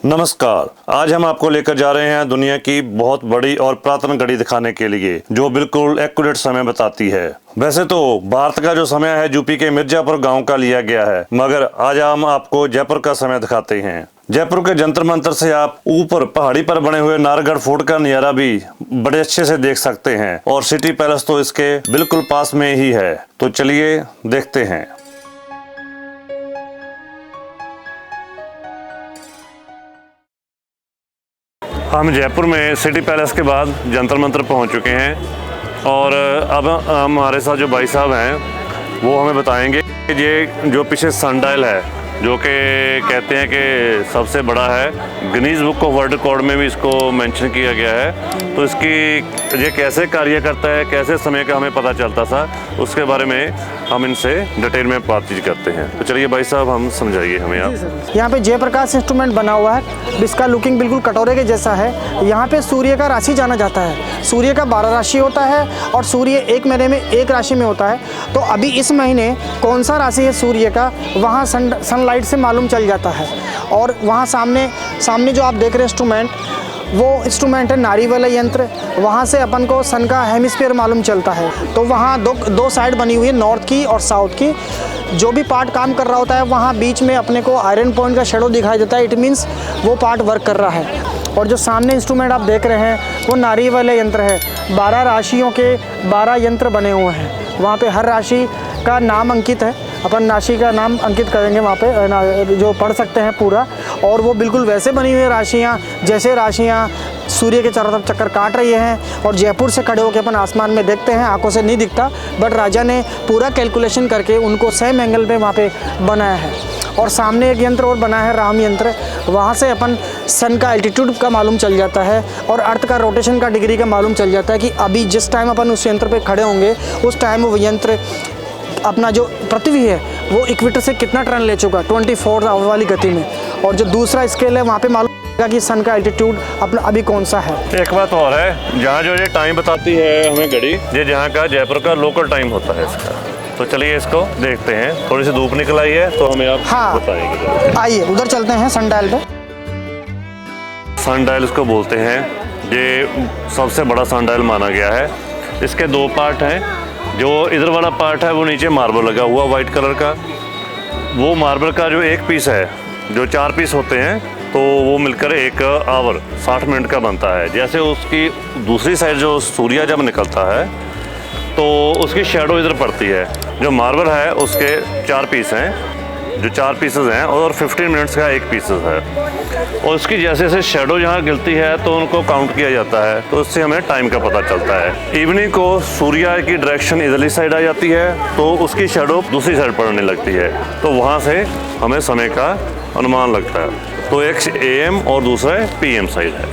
नमस्कार, आज हम आपको लेकर जा रहे हैं दुनिया की बहुत बड़ी और पुरातन घड़ी दिखाने के लिए जो बिल्कुल एक्यूरेट समय बताती है। वैसे तो भारत का जो समय है यूपी के मिर्जापुर गांव का लिया गया है, मगर आज हम आपको जयपुर का समय दिखाते हैं। जयपुर के जंतर मंतर से आप ऊपर पहाड़ी पर बने हुए नाहरगढ़ फोर्ट का नजारा भी बड़े अच्छे से देख सकते हैं और सिटी पैलेस तो इसके बिल्कुल पास में ही है। तो चलिए देखते हैं। हम जयपुर में सिटी पैलेस के बाद जंतर मंतर पहुंच चुके हैं और अब हमारे साथ जो भाई साहब हैं वो हमें बताएंगे कि ये जो पीछे सनडायल है जो कि कहते हैं कि सबसे बड़ा है, Guinness book of world record में भी इसको मेंशन किया गया है। तो इसकी ये कैसे कार्य करता है, कैसे समय का हमें पता चलता था, उसके बारे में हम इनसे डिटेल में बातचीत करते हैं। तो चलिए भाई साहब, हम समझाइए हमें आप। यहाँ पे जयप्रकाश इंस्ट्रूमेंट बना हुआ है जिसका लुकिंग बिल्कुल कटोरे के जैसा है। यहाँ पे सूर्य का राशि जाना जाता है। सूर्य का 12 राशि होता है और सूर्य एक महीने में एक राशि में होता है। तो अभी इस महीने कौन सा राशि है सूर्य का, वहाँ सनलाइट से मालूम चल जाता है। और वहाँ सामने जो आप देख रहे हैं इंस्ट्रूमेंट, वो इंस्ट्रूमेंट है नारी वाला यंत्र। वहाँ से अपन को सन का हेमिस्फीयर मालूम चलता है। तो वहाँ दो साइड बनी हुई है, नॉर्थ की और साउथ की। जो भी पार्ट काम कर रहा होता है वहाँ बीच में अपने को आयरन पॉइंट का शेडो दिखाई देता है। इट मीन्स वो पार्ट वर्क कर रहा है। और जो सामने इंस्ट्रूमेंट आप देख रहे हैं वो नारी वाले यंत्र है। 12 राशियों के 12 यंत्र बने हुए हैं। वहाँ पे हर राशि का नाम अंकित है। अपन राशि का नाम अंकित करेंगे वहाँ पे, जो पढ़ सकते हैं पूरा। और वो बिल्कुल वैसे बनी हुई राशियाँ जैसे राशियाँ सूर्य के चारों तरफ चक्कर काट रही हैं। और जयपुर से खड़े होकर अपन आसमान में देखते हैं, आंखों से नहीं दिखता, बट राजा ने पूरा कैलकुलेशन करके उनको सेम एंगल पे वहाँ पे बनाया है। और सामने एक यंत्र और बना है, राम यंत्र। वहाँ से अपन सन का एल्टीट्यूड का मालूम चल जाता है और अर्थ का रोटेशन का डिग्री का मालूम चल जाता है कि अभी जिस टाइम अपन उस यंत्र पे खड़े होंगे उस टाइम वो यंत्र अपना जो पृथ्वी है वो इक्वेटर से कितना टर्न ले चुका, 24 आवर वाली गति में। और जो दूसरा स्केल है वहाँ पे मालूम कि सन का एल्टीट्यूड अपना अभी कौन सा है। एक बात और है, जहाँ जो ये टाइम बताती है हमें घड़ी, ये जहाँ का जयपुर का लोकल टाइम होता है इसका। तो चलिए इसको देखते हैं। थोड़ी सी धूप निकल आई है तो हमें आप बताएंगे। आइए उधर चलते हैं सनडायल पे। सनडायल इसको बोलते हैं। ये सबसे बड़ा सनडायल माना गया है। इसके 2 पार्ट हैं। जो इधर वाला पार्ट है वो नीचे मार्बल लगा हुआ वाइट कलर का। वो मार्बल का जो एक पीस है, जो 4 पीस होते हैं, तो वो मिलकर 1 आवर 60 मिनट का बनता है। जैसे उसकी दूसरी साइड जो सूर्य जब निकलता है तो उसकी शैडो इधर पड़ती है। जो मार्बल है उसके 4 पीस हैं, जो 4 पीसेस हैं, और 15 मिनट्स का एक पीसेस है। और उसकी जैसे जैसे शैडो यहाँ गिरती है तो उनको काउंट किया जाता है। तो उससे हमें टाइम का पता चलता है। इवनिंग को सूर्य की डायरेक्शन इधरली साइड आ जाती है तो उसकी शैडो दूसरी साइड पड़ने लगती है। तो वहाँ से हमें समय का अनुमान लगता है। तो एक AM और दूसरा PM साइड है।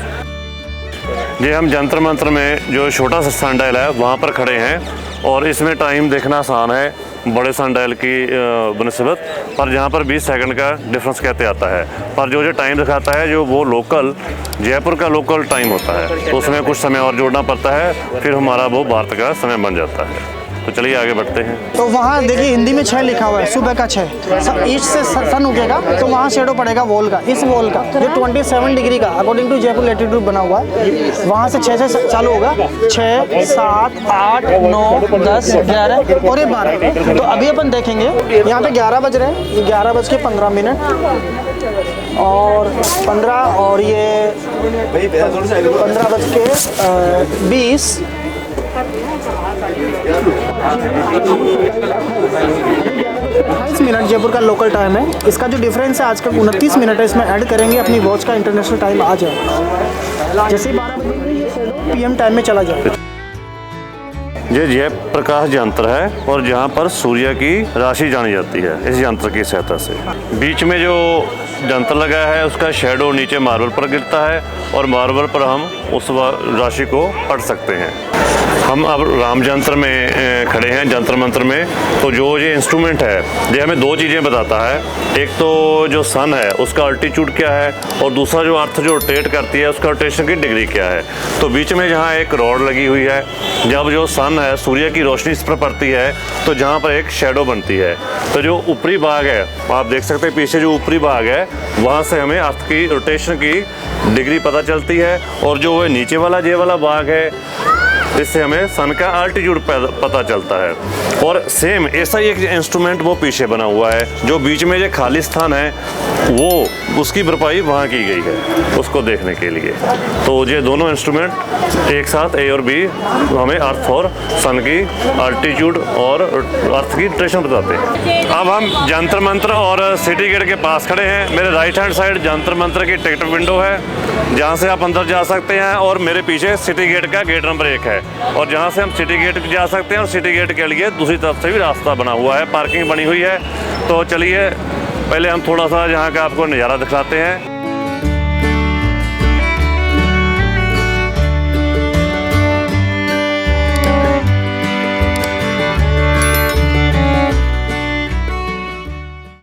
ये हम जंतर मंतर में जो छोटा सा सनडायल है वहाँ पर खड़े हैं और इसमें टाइम देखना आसान है बड़े सनडायल की बनिस्बत, पर जहाँ पर 20 सेकंड का डिफरेंस कहते आता है। पर जो टाइम दिखाता है जो वो लोकल जयपुर का लोकल टाइम होता है, तो उसमें कुछ समय और जोड़ना पड़ता है, फिर हमारा वो भारत का समय बन जाता है। तो चलिए आगे बढ़ते हैं। तो वहाँ देखिए हिंदी में 6 लिखा हुआ है, सुबह का 6। ईस्ट से सन उगेगा तो वहाँ शेडो पड़ेगा वॉल का, इस वॉल का जो 27 डिग्री का अकॉर्डिंग टू जयपुर लैटिट्यूड बना हुआ है। वहाँ से 6 से चालू होगा, 6, 7, 8, 9, 10, 11 और ये 12। तो अभी अपन देखेंगे यहाँ पे 11 बज रहे हैं, 11:15 और 15 और ये 15:20। 28 मिनट जयपुर का लोकल टाइम है। इसका जो डिफरेंस है आज का 29 मिनट है, इसमें ऐड करेंगे अपनी वॉच का इंटरनेशनल टाइम आ जाए। जैसे 12 बजे PM टाइम में चला जाए। ये जयप्रकाश यंत्र है और जहाँ पर सूर्य की राशि जानी जाती है इस यंत्र की सहायता से। बीच में जो यंत्र लगा है उसका शेडो नीचे मार्बल पर गिरता है और मार्बल पर हम उस राशि को पढ़ सकते हैं। हम अब राम यंत्र में खड़े हैं, जंतर मंत्र में। तो जो ये इंस्ट्रूमेंट है ये हमें दो चीज़ें बताता है। एक तो जो सन है उसका अल्टीट्यूड क्या है, और दूसरा जो अर्थ जो रोटेट करती है उसका रोटेशन की डिग्री क्या है। तो बीच में जहाँ एक रॉड लगी हुई है, जब जो सन है सूर्य की रोशनी इस पर पड़ती है तो जहाँ पर एक शेडो बनती है। तो जो ऊपरी भाग है आप देख सकते हैं, पीछे जो ऊपरी भाग है वहाँ से हमें अर्थ की रोटेशन की डिग्री पता चलती है, और जो वो नीचे वाला ये वाला भाग है इससे हमें सन का अल्टीट्यूड पता चलता है। और सेम ऐसा ही एक इंस्ट्रूमेंट वो पीछे बना हुआ है, जो बीच में जो खाली स्थान है वो उसकी भरपाई वहाँ की गई है उसको देखने के लिए। तो ये दोनों इंस्ट्रूमेंट एक साथ ए और बी हमें अर्थ और सन की अल्टीट्यूड और अर्थ की रोटेशन बताते हैं। अब हम जंतर मंत्र और सिटी गेट के पास खड़े हैं। मेरे राइट हैंड साइड जंतर मंत्र की टिकट विंडो है, जहाँ से आप अंदर जा सकते हैं, और मेरे पीछे सिटी गेट का गेट नंबर 1 है, और जहाँ से हम सिटी गेट जा सकते हैं। और सिटी गेट के लिए दूसरी तरफ से भी रास्ता बना हुआ है, पार्किंग बनी हुई है। तो चलिए पहले हम थोड़ा सा यहाँ का आपको नज़ारा दिखाते हैं।